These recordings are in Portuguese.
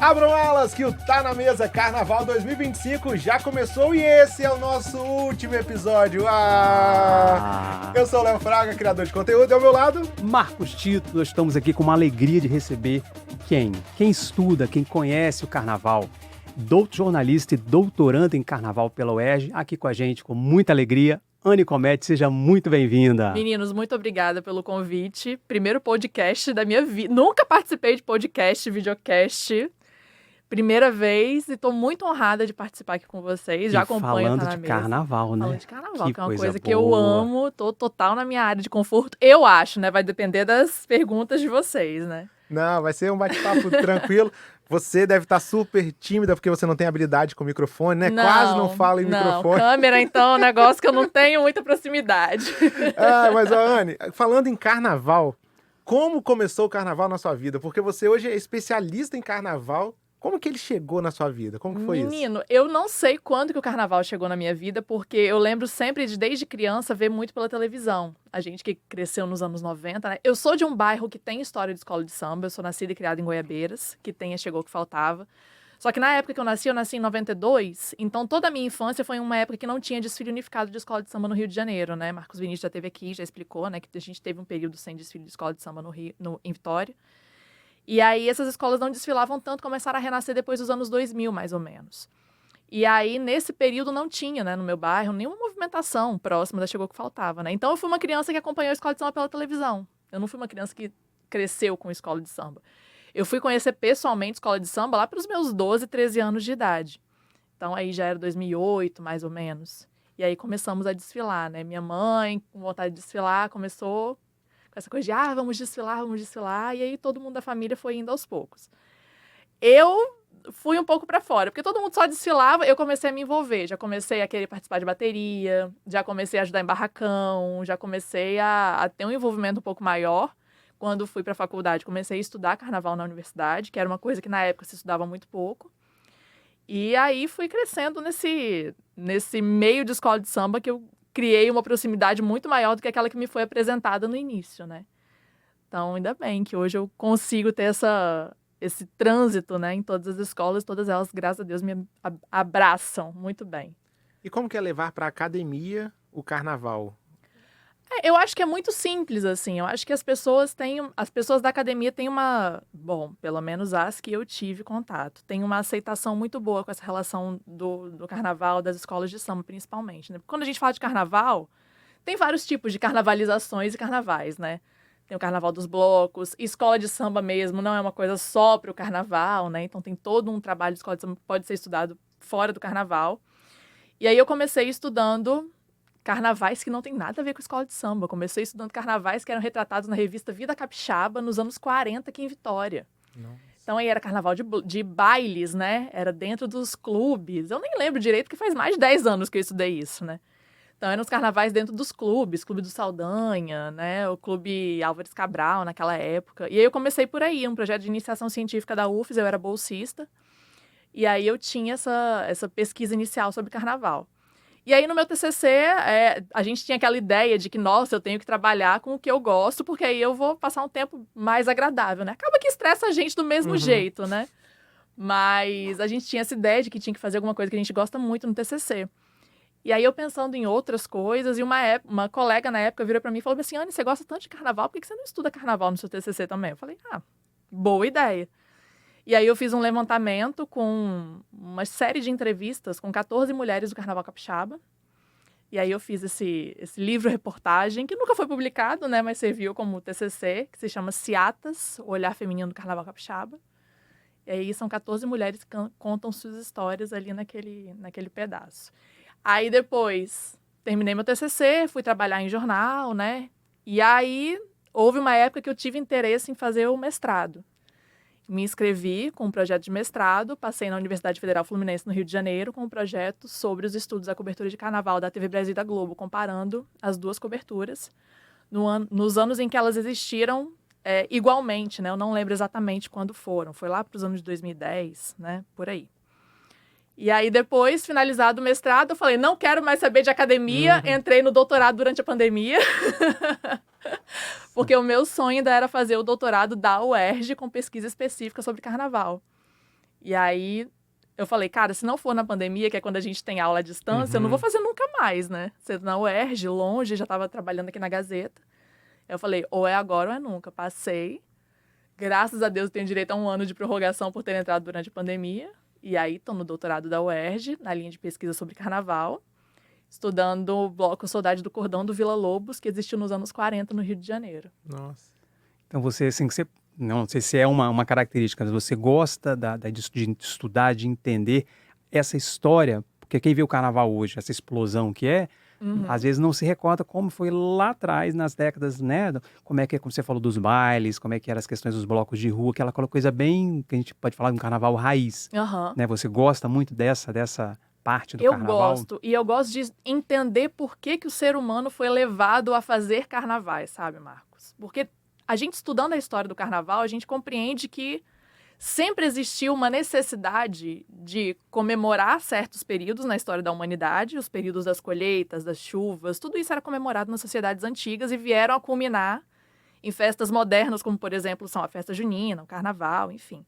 Abram alas que o Tá Na Mesa Carnaval 2025 já começou e esse é o nosso último episódio. Eu sou o Léo Fraga, criador de conteúdo, e ao meu lado... Marcos Tito, nós estamos aqui com uma alegria de receber quem estuda, quem conhece o Carnaval, jornalista e doutorando em Carnaval pela UERJ, aqui com a gente com muita alegria. Anne Comete, seja muito bem-vinda. Meninos, muito obrigada pelo convite. Primeiro podcast da minha vida. Nunca participei de podcast, videocast. Primeira vez e tô muito honrada de participar aqui com vocês. Já acompanho falando Tá Na de Mesa. Carnaval, né? Falando de Carnaval, que é uma coisa que boa. eu amo. Tô total na minha área de conforto. Eu acho, né? Vai depender das perguntas de vocês, né? Não, vai ser um bate-papo tranquilo. Você deve estar super tímida porque você não tem habilidade com o microfone, né? Quase não fala em microfone. Câmera, então, é um negócio que eu não tenho muita proximidade. Mas, Anne, falando em Carnaval, como começou o Carnaval na sua vida? Porque você hoje é especialista em Carnaval. Como que ele chegou na sua vida? Como que foi isso? Menino, eu não sei quando que o Carnaval chegou na minha vida, porque eu lembro sempre desde criança, ver muito pela televisão. A gente que cresceu nos anos 90, né? Eu sou de um bairro que tem história de escola de samba, eu sou nascida e criada em Goiabeiras, que tem a Chegou Que Faltava. Só que na época que eu nasci em 92, então toda a minha infância foi uma época que não tinha desfile unificado de escola de samba no Rio de Janeiro, né? Marcos Vinícius já esteve aqui, já explicou, né? Que a gente teve um período sem desfile de escola de samba em Vitória. E aí essas escolas não desfilavam tanto, começaram a renascer depois dos anos 2000, mais ou menos. E aí, nesse período, não tinha, né, no meu bairro, nenhuma movimentação próxima da Chegou Que Faltava, né? Então, eu fui uma criança que acompanhou a escola de samba pela televisão. Eu não fui uma criança que cresceu com escola de samba. Eu fui conhecer pessoalmente escola de samba lá para os meus 12, 13 anos de idade. Então, aí já era 2008, mais ou menos. E aí, começamos a desfilar, né? Minha mãe, com vontade de desfilar, começou... essa coisa de, vamos desfilar, e aí todo mundo da família foi indo aos poucos. Eu fui um pouco pra fora, porque todo mundo só desfilava, eu comecei a me envolver, já comecei a querer participar de bateria, já comecei a ajudar em barracão, já comecei a ter um envolvimento um pouco maior. Quando fui pra faculdade, comecei a estudar Carnaval na universidade, que era uma coisa que na época se estudava muito pouco. E aí fui crescendo nesse meio de escola de samba que eu criei uma proximidade muito maior do que aquela que me foi apresentada no início, né? Então, ainda bem que hoje eu consigo ter esse trânsito, né, em todas as escolas, todas elas, graças a Deus, me abraçam muito bem. E como que é levar para a academia o Carnaval? Eu acho que é muito simples, assim. Eu acho que as pessoas da academia têm bom, pelo menos as que eu tive contato, tem uma aceitação muito boa com essa relação do carnaval, das escolas de samba, principalmente, né? Porque quando a gente fala de carnaval, tem vários tipos de carnavalizações e carnavais, né? Tem o carnaval dos blocos, escola de samba mesmo não é uma coisa só para o carnaval, né? Então tem todo um trabalho de escola de samba que pode ser estudado fora do carnaval. E aí eu comecei estudando carnavais que não tem nada a ver com escola de samba. Eu comecei estudando carnavais que eram retratados na revista Vida Capixaba nos anos 40 aqui em Vitória. Nossa. Então aí era carnaval de bailes, né? Era dentro dos clubes. Eu nem lembro direito, que faz mais de 10 anos que eu estudei isso, né? Então eram os carnavais dentro dos clubes, Clube do Saldanha, né? O Clube Álvares Cabral naquela época. E aí eu comecei por aí, um projeto de iniciação científica da UFES, eu era bolsista. E aí eu tinha essa pesquisa inicial sobre carnaval. E aí, no meu TCC, a gente tinha aquela ideia de que, nossa, eu tenho que trabalhar com o que eu gosto, porque aí eu vou passar um tempo mais agradável, né? Acaba que estressa a gente do mesmo jeito, né? Mas a gente tinha essa ideia de que tinha que fazer alguma coisa que a gente gosta muito no TCC. E aí, eu pensando em outras coisas, e uma colega na época virou pra mim e falou assim, Anne, você gosta tanto de carnaval, por que você não estuda carnaval no seu TCC também? Eu falei, boa ideia. E aí eu fiz um levantamento com uma série de entrevistas com 14 mulheres do Carnaval Capixaba. E aí eu fiz esse livro-reportagem, que nunca foi publicado, né, mas serviu como TCC, que se chama Ciatas, o Olhar Feminino do Carnaval Capixaba. E aí são 14 mulheres que contam suas histórias ali naquele pedaço. Aí depois terminei meu TCC, fui trabalhar em jornal, né? E aí houve uma época que eu tive interesse em fazer o mestrado. Me inscrevi com um projeto de mestrado, passei na Universidade Federal Fluminense, no Rio de Janeiro, com um projeto sobre os estudos da cobertura de carnaval da TV Brasil e da Globo, comparando as duas coberturas nos anos em que elas existiram igualmente, né? Eu não lembro exatamente quando foram, foi lá para os anos de 2010, né? Por aí. E aí, depois, finalizado o mestrado, eu falei, não quero mais saber de academia, entrei no doutorado durante a pandemia. Porque o meu sonho ainda era fazer o doutorado da UERJ com pesquisa específica sobre carnaval. E aí eu falei, cara, se não for na pandemia, que é quando a gente tem aula à distância, eu não vou fazer nunca mais, né? Sendo na UERJ, longe, já estava trabalhando aqui na Gazeta. Eu falei, ou é agora ou é nunca. Passei. Graças a Deus eu tenho direito a 1 ano de prorrogação por ter entrado durante a pandemia. E aí estou no doutorado da UERJ, na linha de pesquisa sobre carnaval, estudando o bloco Saudade do Cordão do Vila Lobos, que existiu nos anos 40 no Rio de Janeiro. Nossa. Então você, assim, não sei se é uma característica, mas você gosta de estudar, de entender essa história, porque quem vê o carnaval hoje, essa explosão que é, às vezes não se recorda como foi lá atrás, nas décadas, né? Como você falou dos bailes, como é que eram as questões dos blocos de rua, aquela coisa bem, que a gente pode falar de um carnaval raiz, né? Você gosta muito dessa parte do carnaval? Eu gosto, e eu gosto de entender por que o ser humano foi levado a fazer carnavais, sabe, Marcos? Porque a gente estudando a história do carnaval, a gente compreende que sempre existiu uma necessidade de comemorar certos períodos na história da humanidade, os períodos das colheitas, das chuvas, tudo isso era comemorado nas sociedades antigas e vieram a culminar em festas modernas, como, por exemplo, são a festa junina, o carnaval, enfim.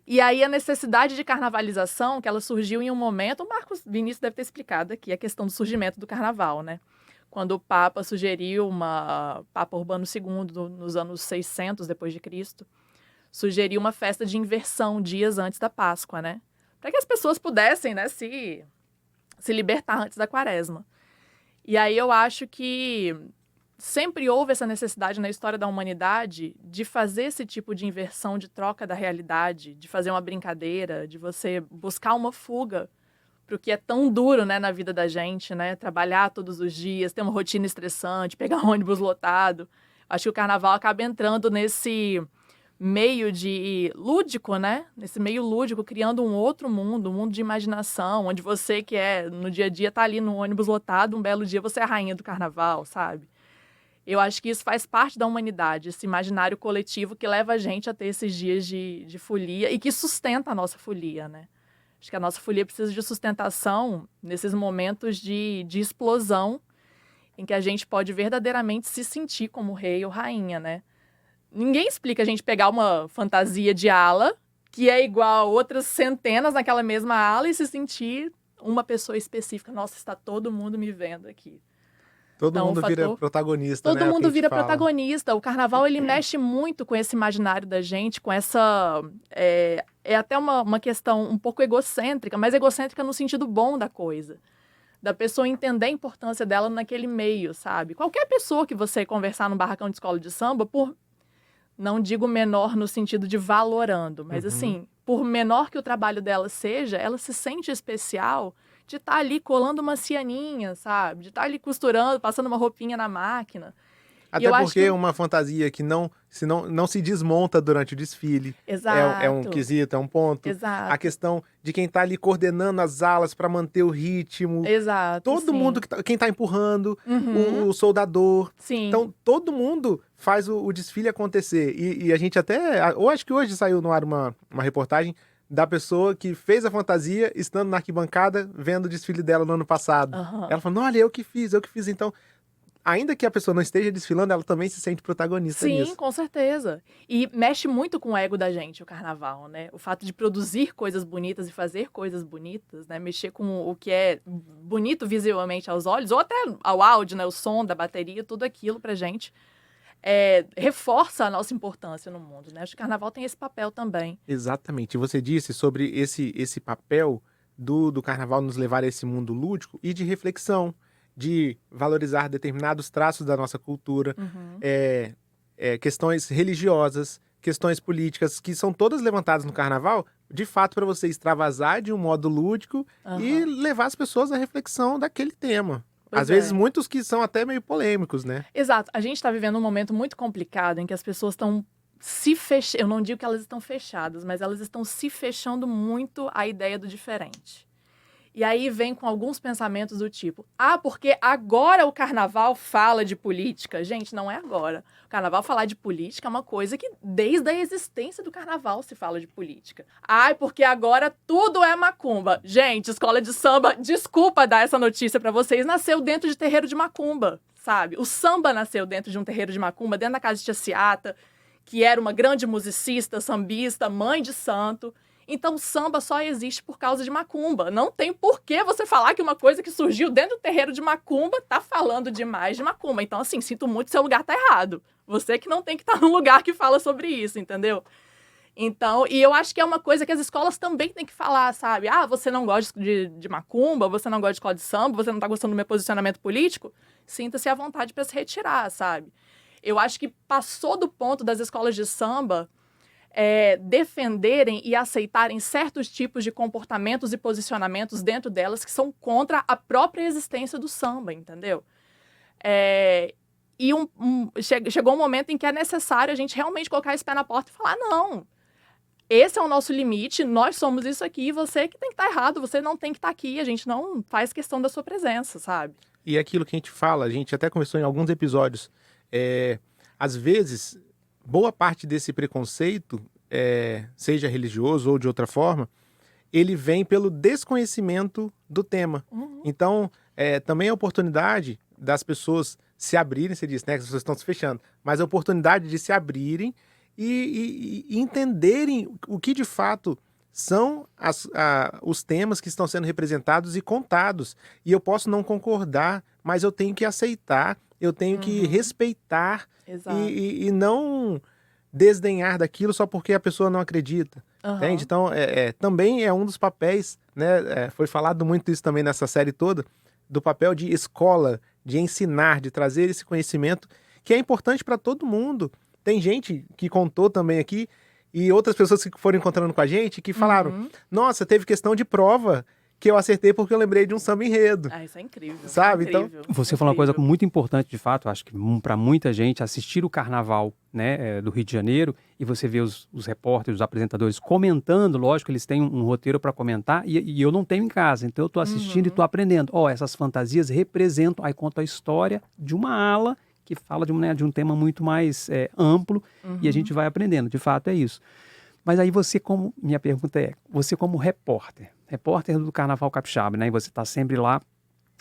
E aí a necessidade de carnavalização, que ela surgiu em um momento, o Marcos Vinícius deve ter explicado aqui a questão do surgimento do carnaval, né? Quando o Papa sugeriu Papa Urbano II, nos anos 600 depois de Cristo, sugeriu uma festa de inversão dias antes da Páscoa, né? Para que as pessoas pudessem, né, se libertar antes da Quaresma. E aí eu acho que sempre houve essa necessidade na história da humanidade de fazer esse tipo de inversão, de troca da realidade, de fazer uma brincadeira, de você buscar uma fuga para o que é tão duro, né, na vida da gente, né? Trabalhar todos os dias, ter uma rotina estressante, pegar um ônibus lotado. Acho que o carnaval acaba entrando nesse meio de lúdico, né? Nesse meio lúdico, criando um outro mundo, um mundo de imaginação, onde você que no dia a dia tá ali no ônibus lotado, um belo dia você é a rainha do carnaval, sabe? Eu acho que isso faz parte da humanidade, esse imaginário coletivo que leva a gente a ter esses dias de folia e que sustenta a nossa folia, né? Acho que a nossa folia precisa de sustentação nesses momentos de explosão em que a gente pode verdadeiramente se sentir como rei ou rainha, né? Ninguém explica a gente pegar uma fantasia de ala, que é igual a outras centenas naquela mesma ala, e se sentir uma pessoa específica. Nossa, está todo mundo me vendo aqui. Todo mundo vira protagonista, né? Todo mundo vira protagonista. O carnaval, ele mexe muito com esse imaginário da gente, com essa... É até uma questão um pouco egocêntrica, mas egocêntrica no sentido bom da coisa. Da pessoa entender a importância dela naquele meio, sabe? Qualquer pessoa que você conversar num barracão de escola de samba, não digo menor no sentido de valorando, mas assim, por menor que o trabalho dela seja, ela se sente especial de estar ali colando uma cianinha, sabe? De estar ali costurando, passando uma roupinha na máquina. Até porque é uma fantasia que não se desmonta durante o desfile. Exato. É um quesito, é um ponto. Exato. A questão de quem tá ali coordenando as alas para manter o ritmo. Exato. Todo mundo, quem tá empurrando, o soldador. Sim. Então, todo mundo faz o desfile acontecer. E a gente até... Eu acho que hoje saiu no ar uma reportagem da pessoa que fez a fantasia estando na arquibancada vendo o desfile dela no ano passado. Ela falou, olha, eu que fiz. Então... Ainda que a pessoa não esteja desfilando, ela também se sente protagonista nisso. Sim, com certeza. E mexe muito com o ego da gente, o carnaval, né? O fato de produzir coisas bonitas e fazer coisas bonitas, né? Mexer com o que é bonito visivelmente aos olhos, ou até ao áudio, né? O som da bateria, tudo aquilo pra gente reforça a nossa importância no mundo, né? Acho que o carnaval tem esse papel também. Exatamente. E você disse sobre esse papel do carnaval nos levar a esse mundo lúdico e de reflexão, de valorizar determinados traços da nossa cultura, questões religiosas, questões políticas, que são todas levantadas no carnaval, de fato, para você extravasar de um modo lúdico e levar as pessoas à reflexão daquele tema. Às vezes, muitos que são até meio polêmicos, né? Exato. A gente está vivendo um momento muito complicado em que as pessoas estão se fechando. Eu não digo que elas estão fechadas, mas elas estão se fechando muito à ideia do diferente. E aí vem com alguns pensamentos do tipo, porque agora o carnaval fala de política. Gente, não é agora. O carnaval falar de política é uma coisa que desde a existência do carnaval se fala de política. Porque agora tudo é macumba. Gente, escola de samba, desculpa dar essa notícia pra vocês, nasceu dentro de terreiro de macumba, sabe? O samba nasceu dentro de um terreiro de macumba, dentro da casa de Tia Ciata, que era uma grande musicista, sambista, mãe de santo. Então, samba só existe por causa de macumba. Não tem por que você falar que uma coisa que surgiu dentro do terreiro de macumba tá falando demais de macumba. Então, assim, sinto muito, seu lugar tá errado. Você que não tem que estar num lugar que fala sobre isso, entendeu? Então, e eu acho que é uma coisa que as escolas também têm que falar, sabe? Ah, você não gosta de macumba, você não gosta de escola de samba, você não tá gostando do meu posicionamento político? Sinta-se à vontade para se retirar, sabe? Eu acho que passou do ponto das escolas de samba defenderem e aceitarem certos tipos de comportamentos e posicionamentos dentro delas que são contra a própria existência do samba, entendeu? E chegou um momento em que é necessário a gente realmente colocar esse pé na porta e falar, não, esse é o nosso limite, nós somos isso aqui, você que tem que estar errado, você não tem que estar aqui, a gente não faz questão da sua presença, sabe? E aquilo que a gente fala, a gente até conversou em alguns episódios, às vezes, boa parte desse preconceito, seja religioso ou de outra forma, ele vem pelo desconhecimento do tema. Uhum. Então, também é a oportunidade das pessoas se abrirem, você disse, né, que as pessoas estão se fechando, mas a oportunidade de se abrirem e entenderem o que de fato são os temas que estão sendo representados e contados. E eu posso não concordar, mas eu tenho que aceitar, eu tenho que respeitar e não desdenhar daquilo só porque a pessoa não acredita. Entende? Então, também é um dos papéis, né? Foi falado muito isso também nessa série toda, do papel de escola, de ensinar, de trazer esse conhecimento que é importante para todo mundo. Tem gente que contou também aqui e outras pessoas que foram encontrando com a gente que falaram, nossa, teve questão de prova que eu acertei porque eu lembrei de um samba enredo. Ah, isso é incrível. Sabe? Incrível. Então, você falou uma coisa muito importante, de fato, acho que para muita gente, assistir o carnaval, né, do Rio de Janeiro, e você vê os repórteres, os apresentadores comentando, lógico, eles têm um roteiro para comentar, e eu não tenho em casa, então eu estou assistindo e estou aprendendo. Essas fantasias representam, aí conta a história de uma ala que fala de um tema muito mais amplo, e a gente vai aprendendo, de fato é isso. Mas aí minha pergunta você como repórter do Carnaval Capixaba, né? E você está sempre lá,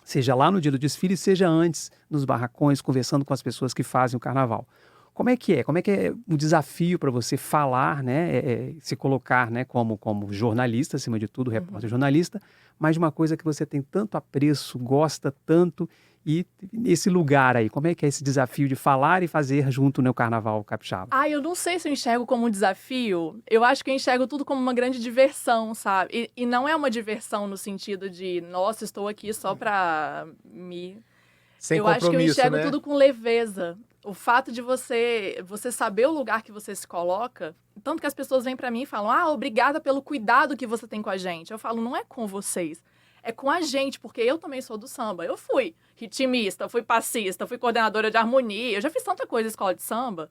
seja lá no dia do desfile, seja antes, nos barracões, conversando com as pessoas que fazem o carnaval. Como é que é o desafio para você falar, né? Se colocar, né, como jornalista, acima de tudo, repórter jornalista, mas de uma coisa que você tem tanto apreço, gosta tanto, e esse lugar aí, como é que é esse desafio de falar e fazer junto no Carnaval Capixaba? Eu não sei se eu enxergo como um desafio. Eu acho que eu enxergo tudo como uma grande diversão, sabe? E não é uma diversão no sentido de, nossa, estou aqui só pra me... Sem eu acho que eu enxergo né? tudo com leveza. O fato de você saber o lugar que você se coloca, tanto que as pessoas vêm pra mim e falam, obrigada pelo cuidado que você tem com a gente. Eu falo, não é com vocês, é com a gente, porque eu também sou do samba. Eu fui ritmista, fui passista, fui coordenadora de harmonia, eu já fiz tanta coisa em escola de samba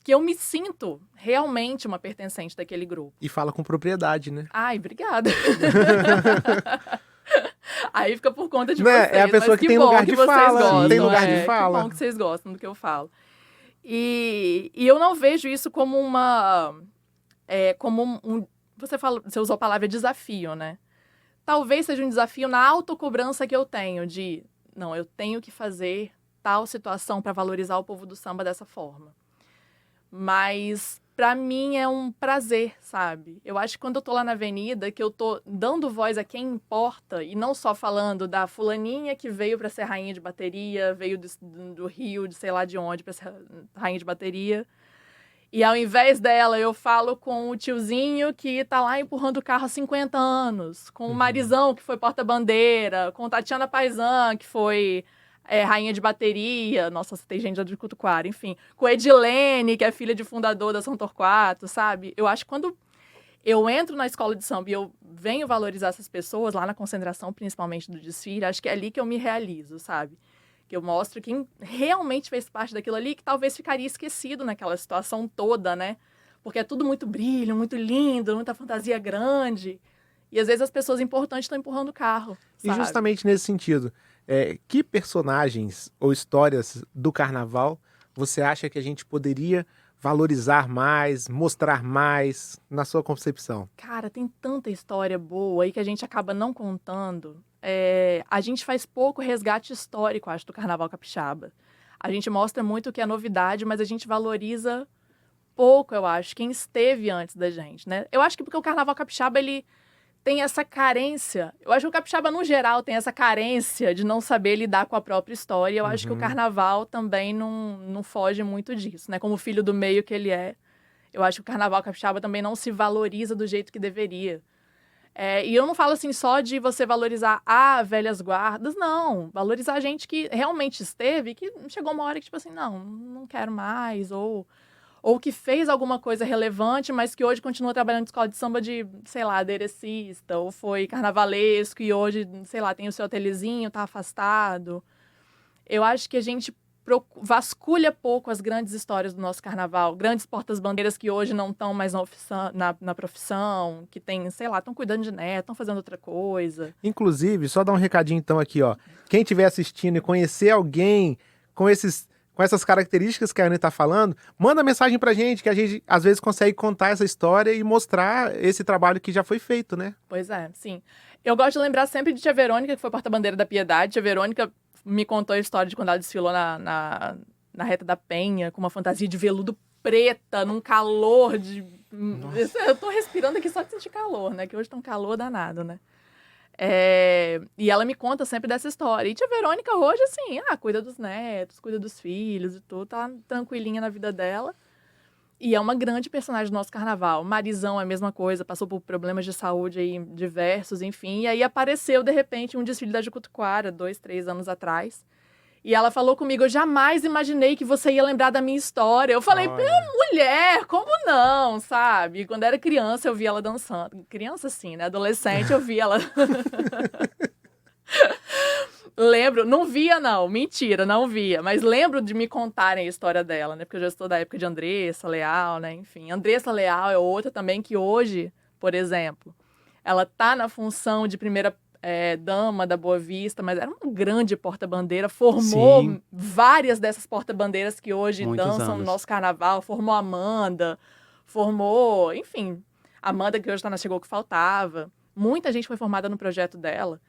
que eu me sinto realmente uma pertencente daquele grupo. E fala com propriedade, né? Ai, obrigada. Aí fica por conta de vocês. É a pessoa que tem lugar de fala. Gostam, tem lugar de fala. Que bom que vocês gostam do que eu falo. E eu não vejo isso como você usou a palavra desafio, né? Talvez seja um desafio na autocobrança que eu tenho de, não, eu tenho que fazer tal situação para valorizar o povo do samba dessa forma. Mas para mim é um prazer, sabe? Eu acho que quando eu tô lá na avenida, que eu tô dando voz a quem importa e não só falando da fulaninha que veio para ser rainha de bateria, veio do Rio, de sei lá de onde, para ser rainha de bateria. E ao invés dela, eu falo com o tiozinho que tá lá empurrando o carro há 50 anos, com o Marizão, que foi porta-bandeira, com Tatiana Paisan, que foi rainha de bateria. Nossa, tem gente de Cutuquara, enfim. Com Edilene, que é filha de fundador da São Torquato, sabe? Eu acho que quando eu entro na escola de samba e eu venho valorizar essas pessoas, lá na concentração, principalmente do desfile, acho que é ali que eu me realizo, sabe? Que eu mostro quem realmente fez parte daquilo ali, que talvez ficaria esquecido naquela situação toda, né? Porque é tudo muito brilho, muito lindo, muita fantasia grande. E às vezes as pessoas importantes estão empurrando o carro, sabe? E justamente nesse sentido, que personagens ou histórias do carnaval você acha que a gente poderia valorizar mais, mostrar mais na sua concepção? Cara, tem tanta história boa aí que a gente acaba não contando. A gente faz pouco resgate histórico, acho, do Carnaval Capixaba. A gente mostra muito o que é novidade, mas a gente valoriza pouco, eu acho, quem esteve antes da gente, né? Eu acho que porque o Carnaval Capixaba, ele tem essa carência. Eu acho que o capixaba, no geral, tem essa carência de não saber lidar com a própria história. E eu acho que o carnaval também não foge muito disso, né? Como filho do meio que ele é. Eu acho que o carnaval capixaba também não se valoriza do jeito que deveria. E eu não falo assim só de você valorizar velhas guardas, não. Valorizar a gente que realmente esteve, que chegou uma hora que, tipo assim, não quero mais, ou que fez alguma coisa relevante, mas que hoje continua trabalhando em escola de samba de, sei lá, aderecista, ou foi carnavalesco e hoje, sei lá, tem o seu ateliêzinho, tá afastado. Eu acho que a gente vasculha pouco as grandes histórias do nosso carnaval, grandes portas-bandeiras que hoje não estão mais na profissão, que tem, sei lá, estão cuidando de neto, estão fazendo outra coisa. Inclusive, só dar um recadinho então aqui, ó. Quem estiver assistindo e conhecer alguém com essas características que a Anne tá falando, manda mensagem pra gente, que a gente às vezes consegue contar essa história e mostrar esse trabalho que já foi feito, né? Pois é, sim. Eu gosto de lembrar sempre de Tia Verônica, que foi porta-bandeira da Piedade. Tia Verônica me contou a história de quando ela desfilou na Reta da Penha, com uma fantasia de veludo preta, num calor de... Nossa. Eu tô respirando aqui só de sentir calor, né? Que hoje tá um calor danado, né? E ela me conta sempre dessa história. E Tia Verônica hoje, assim, cuida dos netos, cuida dos filhos e tudo, tá tranquilinha na vida dela. E é uma grande personagem do nosso carnaval. Marizão é a mesma coisa, passou por problemas de saúde aí diversos, enfim. E aí apareceu, de repente, um desfile da Jucutuquara, 2, 3 anos atrás. E ela falou comigo, eu jamais imaginei que você ia lembrar da minha história. Eu falei, mulher, como não, sabe? E quando era criança, eu via ela dançando. Criança, sim, né? Adolescente, eu via ela... Lembro, não via não, mentira, não via. Mas lembro de me contarem a história dela, né? Porque eu já estou da época de Andressa Leal, né? Enfim, Andressa Leal é outra também que hoje, por exemplo, ela tá na função de primeira dama da Boa Vista, mas era uma grande porta-bandeira, formou Sim. várias dessas porta-bandeiras que hoje Muitos dançam no anos. nosso carnaval, formou Amanda, formou, enfim, Amanda que hoje tá na Chegou Que Faltava. Muita gente foi formada no projeto dela.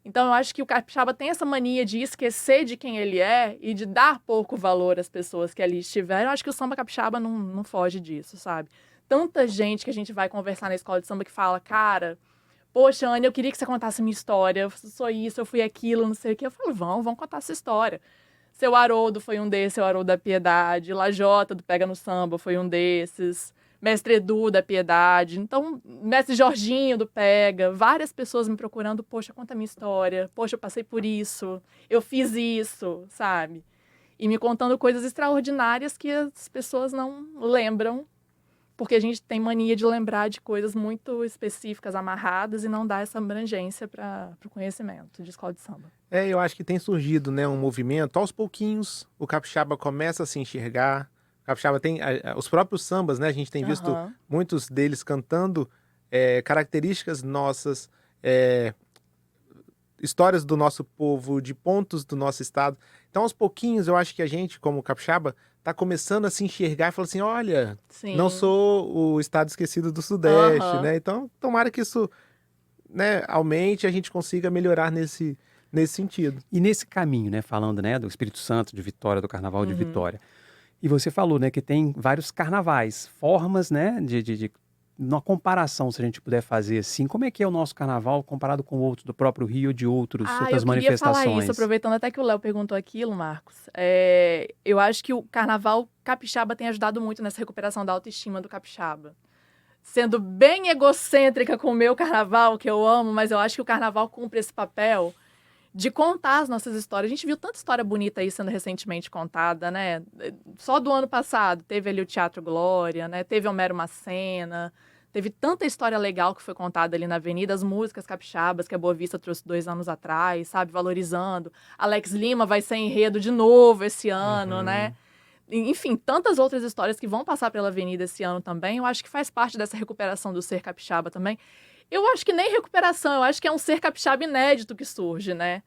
Então, eu acho que o capixaba tem essa mania de esquecer de quem ele é e de dar pouco valor às pessoas que ali estiveram. Eu acho que o samba capixaba não foge disso, sabe? Tanta gente que a gente vai conversar na escola de samba que fala, cara, poxa, Anne, eu queria que você contasse minha história, eu sou isso, eu fui aquilo, não sei o quê. Eu falo, vamos contar essa história. Seu Haroldo foi um desses, seu Haroldo da Piedade, Lajota do Pega no Samba foi um desses... Mestre Edu da Piedade, então, Mestre Jorginho do Pega, várias pessoas me procurando, poxa, conta a minha história, poxa, eu passei por isso, eu fiz isso, sabe? E me contando coisas extraordinárias que as pessoas não lembram, porque a gente tem mania de lembrar de coisas muito específicas, amarradas, e não dá essa abrangência para o conhecimento de escola de samba. Eu acho que tem surgido, né, um movimento, aos pouquinhos, o capixaba começa a se enxergar. Capixaba tem os próprios sambas, né? A gente tem visto muitos deles cantando características nossas, histórias do nosso povo, de pontos do nosso estado. Então, aos pouquinhos, eu acho que a gente, como capixaba, tá começando a se enxergar e falar assim, olha, Sim. não sou o estado esquecido do Sudeste, né? Então, tomara que isso, né, aumente e a gente consiga melhorar nesse sentido. E nesse caminho, né, falando, né, do Espírito Santo de Vitória, do Carnaval de Vitória. E você falou, né, que tem vários carnavais, formas, né, de uma comparação, se a gente puder fazer assim, como é que é o nosso carnaval comparado com outros do próprio Rio ou de outras eu queria falar isso, aproveitando até que o Léo perguntou aquilo, Marcos. Eu acho que o carnaval capixaba tem ajudado muito nessa recuperação da autoestima do capixaba. Sendo bem egocêntrica com o meu carnaval, que eu amo, mas eu acho que o carnaval cumpre esse papel de contar as nossas histórias. A gente viu tanta história bonita aí sendo recentemente contada, né? Só do ano passado teve ali o Teatro Glória, né? Teve Homero Macena, teve tanta história legal que foi contada ali na Avenida, as músicas capixabas que a Boa Vista trouxe 2 anos atrás, sabe? Valorizando. Alex Lima vai ser enredo de novo esse ano, né? Enfim, tantas outras histórias que vão passar pela Avenida esse ano também. Eu acho que faz parte dessa recuperação do ser capixaba também. Eu acho que nem recuperação, eu acho que é um ser capixaba inédito que surge, né?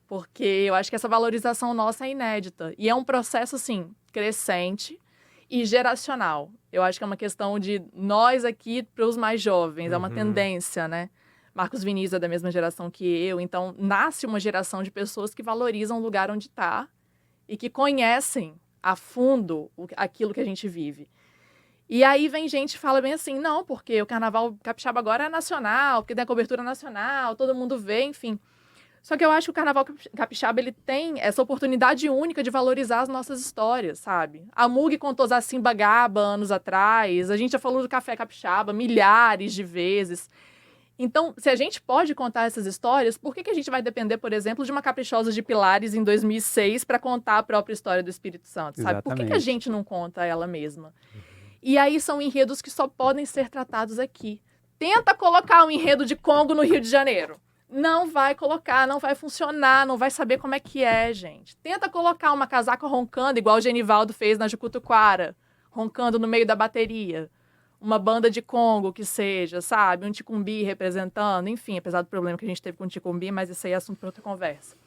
Porque eu acho que essa valorização nossa é inédita. E é um processo, assim, crescente e geracional. Eu acho que é uma questão de nós aqui para os mais jovens, é uma tendência, né? Marcos Vinícius é da mesma geração que eu, então nasce uma geração de pessoas que valorizam o lugar onde está e que conhecem a fundo aquilo que a gente vive. E aí vem gente e fala bem assim, não, porque o Carnaval Capixaba agora é nacional, porque tem a cobertura nacional, todo mundo vê, enfim. Só que eu acho que o Carnaval Capixaba, ele tem essa oportunidade única de valorizar as nossas histórias, sabe? A Mug contou Zacimba Gaba anos atrás, a gente já falou do Café Capixaba milhares de vezes. Então, se a gente pode contar essas histórias, por que a gente vai depender, por exemplo, de uma Caprichosa de Pilares em 2006 para contar a própria história do Espírito Santo, sabe? Por que a gente não conta ela mesma? E aí são enredos que só podem ser tratados aqui. Tenta colocar um enredo de Congo no Rio de Janeiro. Não vai colocar, não vai funcionar, não vai saber como é que é, gente. Tenta colocar uma casaca roncando, igual o Genivaldo fez na Jucutuquara, roncando no meio da bateria. Uma banda de Congo que seja, sabe? Um ticumbi representando, enfim, apesar do problema que a gente teve com o ticumbi, mas isso aí é assunto para outra conversa.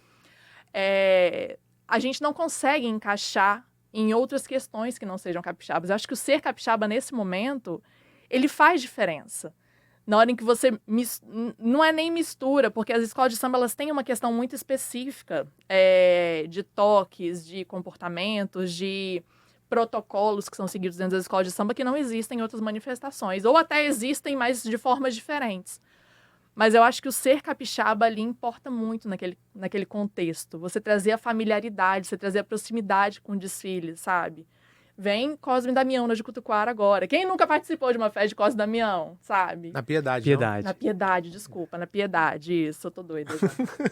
A gente não consegue encaixar em outras questões que não sejam capixabas. Eu acho que o ser capixaba, nesse momento, ele faz diferença. Na hora em que você... Não é nem mistura, porque as escolas de samba, elas têm uma questão muito específica de toques, de comportamentos, de protocolos que são seguidos dentro das escolas de samba que não existem em outras manifestações. Ou até existem, mas de formas diferentes. Mas eu acho que o ser capixaba ali importa muito naquele contexto. Você trazer a familiaridade, você trazer a proximidade com o desfile, sabe? Vem Cosme e Damião na Jucutuquara agora. Quem nunca participou de uma festa de Cosme e Damião, sabe? Na Piedade, Piedade. Na Piedade, desculpa. Na Piedade, isso. Eu tô doida já.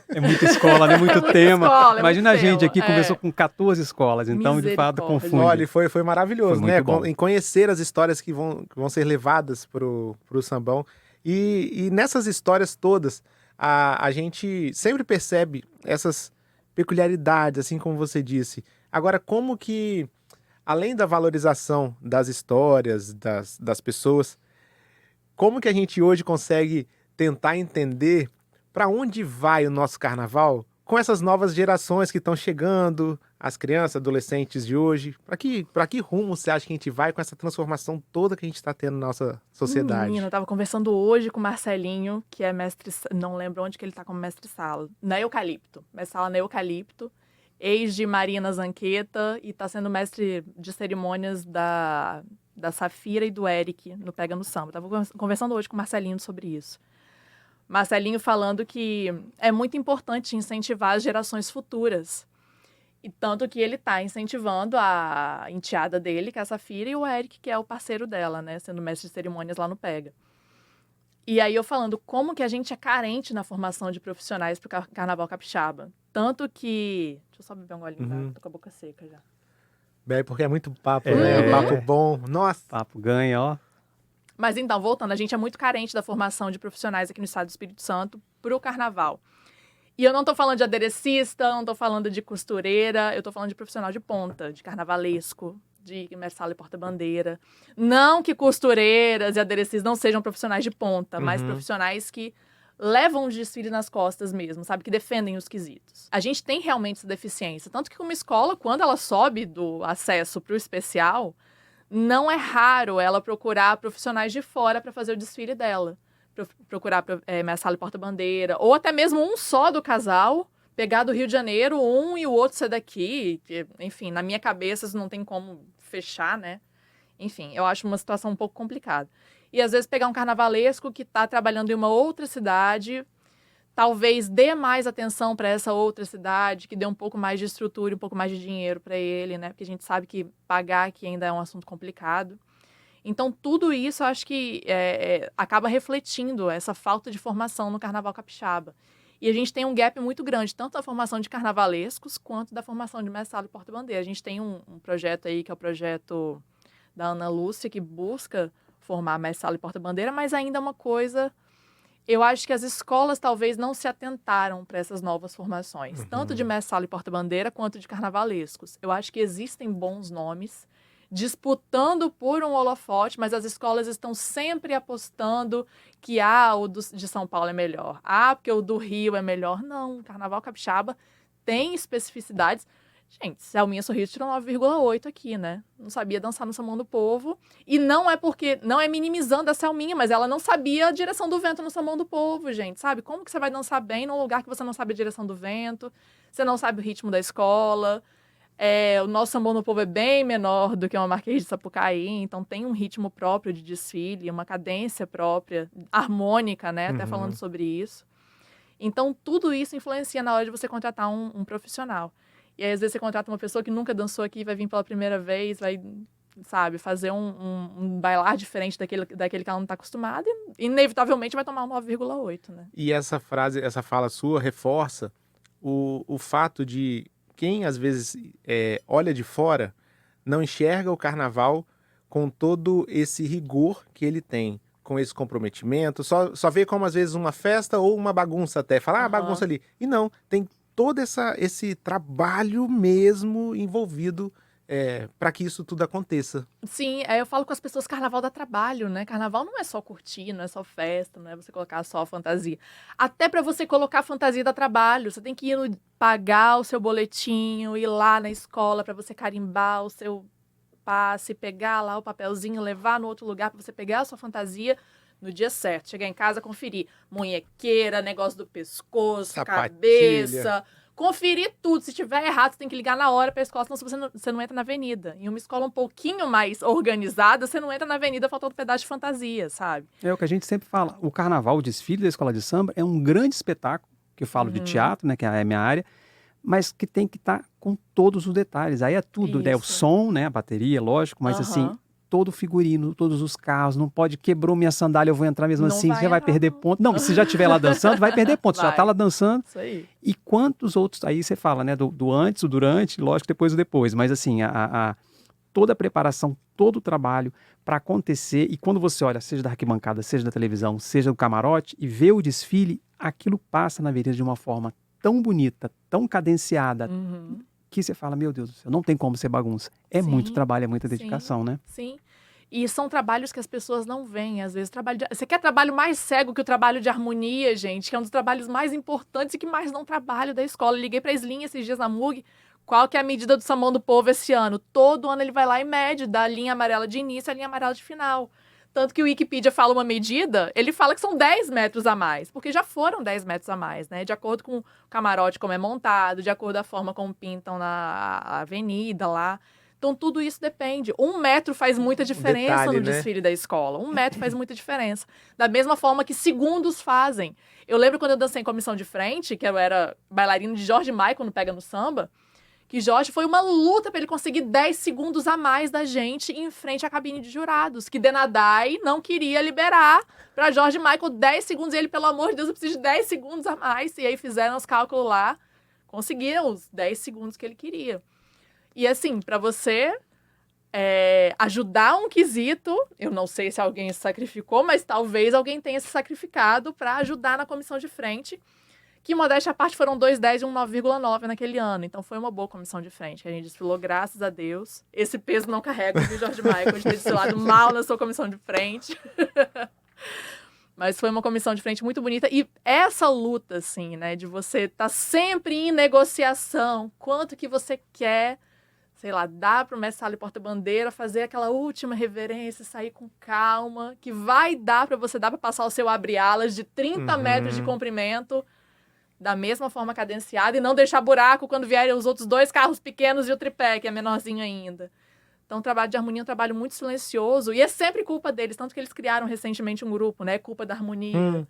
É muita escola, né? Muito muita tema. escola, Imagina a muito gente tema. aqui, conversou com 14 escolas. Então, de fato, Misericórdia. confunde. Olha, foi maravilhoso, Foi né? muito bom. Em conhecer as histórias que vão ser levadas pro sambão. E nessas histórias todas, a gente sempre percebe essas peculiaridades, assim como você disse. Agora, como que, além da valorização das histórias, das pessoas, como que a gente hoje consegue tentar entender para onde vai o nosso carnaval com essas novas gerações que estão chegando, as crianças, adolescentes de hoje? Para que rumo você acha que a gente vai com essa transformação toda que a gente está tendo na nossa sociedade? Menina, eu tava conversando hoje com o Marcelinho, que é mestre... Não lembro onde que ele tá como mestre-sala. Na Eucalipto. Mestre-sala na Eucalipto. Ex de Marina Zanqueta e tá sendo mestre de cerimônias da Safira e do Eric no Pega no Samba. Tava conversando hoje com o Marcelinho sobre isso. Marcelinho falando que é muito importante incentivar as gerações futuras. E tanto que ele está incentivando a enteada dele, que é a Safira, e o Eric, que é o parceiro dela, né? Sendo mestre de cerimônias lá no Pega. E aí eu falando como que a gente é carente na formação de profissionais para o Carnaval Capixaba. Tanto que... Deixa eu só beber um golinho, tá? Tô com a boca seca já. Bem, porque é muito papo, né? Papo bom. Nossa! Papo ganha, ó. Mas então, voltando, a gente é muito carente da formação de profissionais aqui no estado do Espírito Santo para o Carnaval. E eu não tô falando de aderecista, não tô falando de costureira, eu tô falando de profissional de ponta, de carnavalesco, de mestre-sala e porta-bandeira. Não que costureiras e aderecistas não sejam profissionais de ponta, mas profissionais que levam o desfile nas costas mesmo, sabe? Que defendem os quesitos. A gente tem realmente essa deficiência. Tanto que uma escola, quando ela sobe do acesso para o especial, não é raro ela procurar profissionais de fora para fazer o desfile dela. Procurar mestre-sala e porta-bandeira, ou até mesmo um só do casal, pegar do Rio de Janeiro um e o outro ser daqui. Que, enfim, na minha cabeça isso não tem como fechar, né? Enfim, eu acho uma situação um pouco complicada. E às vezes pegar um carnavalesco que está trabalhando em uma outra cidade, talvez dê mais atenção para essa outra cidade, que dê um pouco mais de estrutura, um pouco mais de dinheiro para ele, né? Porque a gente sabe que pagar aqui ainda é um assunto complicado. Então, tudo isso, eu acho que acaba refletindo essa falta de formação no Carnaval Capixaba. E a gente tem um gap muito grande, tanto da formação de carnavalescos, quanto da formação de mestre-sala e porta-bandeira. A gente tem um projeto aí, que é o projeto da Ana Lúcia, que busca formar mestre-sala e porta-bandeira, mas ainda é uma coisa... Eu acho que as escolas talvez não se atentaram para essas novas formações, tanto de mestre-sala e porta-bandeira, quanto de carnavalescos. Eu acho que existem bons nomes disputando por um holofote, mas as escolas estão sempre apostando que o de São Paulo é melhor, porque o do Rio é melhor. Não, o Carnaval Capixaba tem especificidades. Gente, Selminha Sorriso tirou 9,8 aqui, né? Não sabia dançar no Sambão do Povo. E não é porque... Não é minimizando a Selminha, mas ela não sabia a direção do vento no Sambão do Povo, gente. Sabe? Como que você vai dançar bem num lugar que você não sabe a direção do vento? Você não sabe o ritmo da escola? O nosso Sambão do Povo é bem menor do que uma Marquês de Sapucaí, então tem um ritmo próprio de desfile, uma cadência própria, harmônica, né? Até falando sobre isso. Então, tudo isso influencia na hora de você contratar um profissional. E aí, às vezes, você contrata uma pessoa que nunca dançou aqui, vai vir pela primeira vez, vai, sabe, fazer um bailar diferente daquele que ela não está acostumada e, inevitavelmente, vai tomar um 9,8, né? E essa fala sua reforça o fato de quem, às vezes, olha de fora, não enxerga o carnaval com todo esse rigor que ele tem, com esse comprometimento, só vê como, às vezes, uma festa ou uma bagunça até, fala, bagunça ali. E não, tem todo esse trabalho mesmo envolvido para que isso tudo aconteça. Sim, eu falo com as pessoas, carnaval dá trabalho, né? Carnaval não é só curtir, não é só festa, não é você colocar só a fantasia. Até para você colocar a fantasia dá trabalho. Você tem que pagar o seu boletinho, ir lá na escola para você carimbar o seu passe, pegar lá o papelzinho, levar no outro lugar para você pegar a sua fantasia no dia certo. Chegar em casa, conferir munhequeira, negócio do pescoço, Sapatilha. Cabeça... Conferir tudo. Se tiver errado, você tem que ligar na hora para a escola, senão você não entra na avenida. Em uma escola um pouquinho mais organizada, você não entra na avenida faltando um pedaço de fantasia, sabe? É o que a gente sempre fala. O carnaval, o desfile da escola de samba é um grande espetáculo, que eu falo de teatro, né, que é a minha área, mas que tem que estar com todos os detalhes. Aí é tudo, né? O som, né, a bateria, lógico, mas assim, todo o figurino, todos os carros, não pode, quebrou minha sandália, eu vou entrar mesmo Não assim, vai você vai entrar, perder não. ponto. Não, se já estiver lá dançando, vai perder ponto, você já Vai. está lá dançando. Isso aí. E quantos outros, aí você fala, né, do antes, o durante, lógico, depois o depois, mas assim, toda a preparação, todo o trabalho para acontecer, e quando você olha, seja da arquibancada, seja da televisão, seja do camarote, e vê o desfile, aquilo passa na avenida de uma forma tão bonita, tão cadenciada, que você fala, meu Deus do céu, não tem como ser bagunça. É Sim, muito trabalho, é muita dedicação, né? Sim. E são trabalhos que as pessoas não veem, às vezes. Você quer trabalho mais cego que o trabalho de harmonia, gente, que é um dos trabalhos mais importantes e que mais dão trabalho da escola. Eu liguei para a Slim esses dias na MUG, qual que é a medida do Sambão do Povo esse ano? Todo ano ele vai lá e mede, da linha amarela de início à linha amarela de final. Tanto que o Wikipedia fala uma medida, ele fala que são 10 metros a mais, porque já foram 10 metros a mais, né? De acordo com o camarote como é montado, de acordo com a forma como pintam na avenida lá. Então, tudo isso depende. 1 metro faz muita diferença detalhe, no né? desfile da escola. 1 metro faz muita diferença. Da mesma forma que segundos fazem. Eu lembro quando eu dancei em comissão de frente, que eu era bailarino de George Michael no Pega no Samba, que Jorge foi uma luta para ele conseguir 10 segundos a mais da gente em frente à cabine de jurados, que Denadai não queria liberar para George Michael 10 segundos. E ele, pelo amor de Deus, eu preciso de 10 segundos a mais. E aí fizeram os cálculos lá, conseguiram os 10 segundos que ele queria. E assim, para você ajudar um quesito, eu não sei se alguém se sacrificou, mas talvez alguém tenha se sacrificado para ajudar na comissão de frente, que, modéstia à parte, foram 2,10 e um 9,9 naquele ano. Então foi uma boa comissão de frente, que a gente desfilou, graças a Deus. Esse peso não carrega, viu, George Michael, de ter desfilado mal na sua comissão de frente. Mas foi uma comissão de frente muito bonita. E essa luta, assim, né, de você estar sempre em negociação, quanto que você quer, sei lá, dar para o mestre sala e porta-bandeira, fazer aquela última reverência, sair com calma, que vai dar para você, dar para passar o seu abre-alas de 30 metros de comprimento, da mesma forma cadenciada, e não deixar buraco quando vierem os outros 2 carros pequenos e o tripé, que é menorzinho ainda. Então, o trabalho de harmonia é um trabalho muito silencioso, e é sempre culpa deles, tanto que eles criaram recentemente um grupo, né? Culpa da harmonia.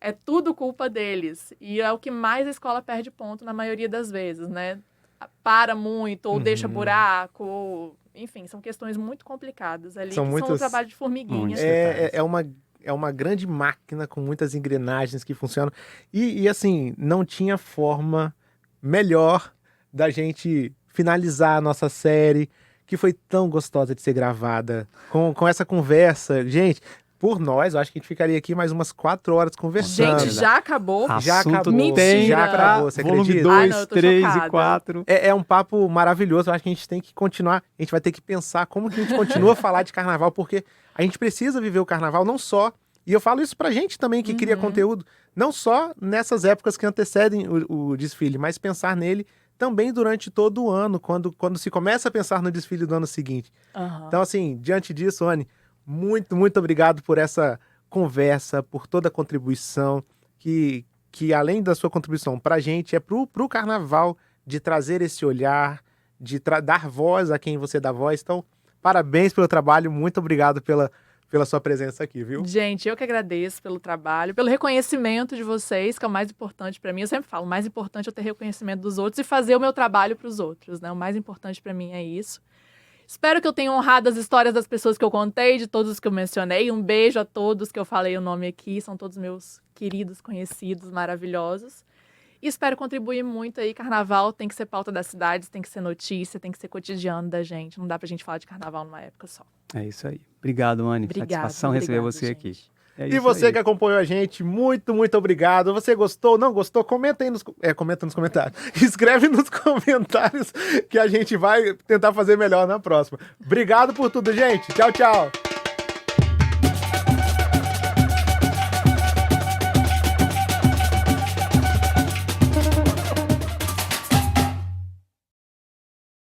É tudo culpa deles. E é o que mais a escola perde ponto na maioria das vezes, né? Para muito, ou deixa buraco, ou... enfim, são questões muito complicadas ali, São que muitas... são um trabalho de formiguinha. É uma grande máquina com muitas engrenagens que funcionam. E assim, não tinha forma melhor da gente finalizar a nossa série, que foi tão gostosa de ser gravada, com essa conversa. Gente, por nós, eu acho que a gente ficaria aqui mais umas 4 horas conversando. Gente, já acabou? Já Assunto acabou. tem Já pra acabou, você volume acredita? 2, não, eu tô 3 chocada. e 4. É um papo maravilhoso. Eu acho que a gente tem que continuar. A gente vai ter que pensar como que a gente continua a falar de carnaval, porque a gente precisa viver o carnaval não só. E eu falo isso pra gente também que cria conteúdo, não só nessas épocas que antecedem o desfile, mas pensar nele também durante todo o ano, quando se começa a pensar no desfile do ano seguinte. Então, assim, diante disso, Anne, muito, muito obrigado por essa conversa, por toda a contribuição, que além da sua contribuição pra gente, é pro carnaval de trazer esse olhar, dar voz a quem você dá voz. Então, parabéns pelo trabalho, muito obrigado pela sua presença aqui, viu? Gente, eu que agradeço pelo trabalho, pelo reconhecimento de vocês, que é o mais importante para mim. Eu sempre falo, o mais importante é ter reconhecimento dos outros e fazer o meu trabalho para os outros, né? O mais importante para mim é isso. Espero que eu tenha honrado as histórias das pessoas que eu contei, de todos os que eu mencionei. Um beijo a todos que eu falei o nome aqui, são todos meus queridos, conhecidos, maravilhosos. E espero contribuir muito aí. Carnaval tem que ser pauta das cidades, tem que ser notícia, tem que ser cotidiano da gente. Não dá pra gente falar de carnaval numa época só. É isso aí. Obrigado, Anne. Satisfação receber você gente. aqui. E você que acompanhou a gente, muito, muito obrigado. Você gostou, não gostou? Comenta aí comenta nos comentários. Escreve nos comentários que a gente vai tentar fazer melhor na próxima. Obrigado por tudo, gente. Tchau, tchau.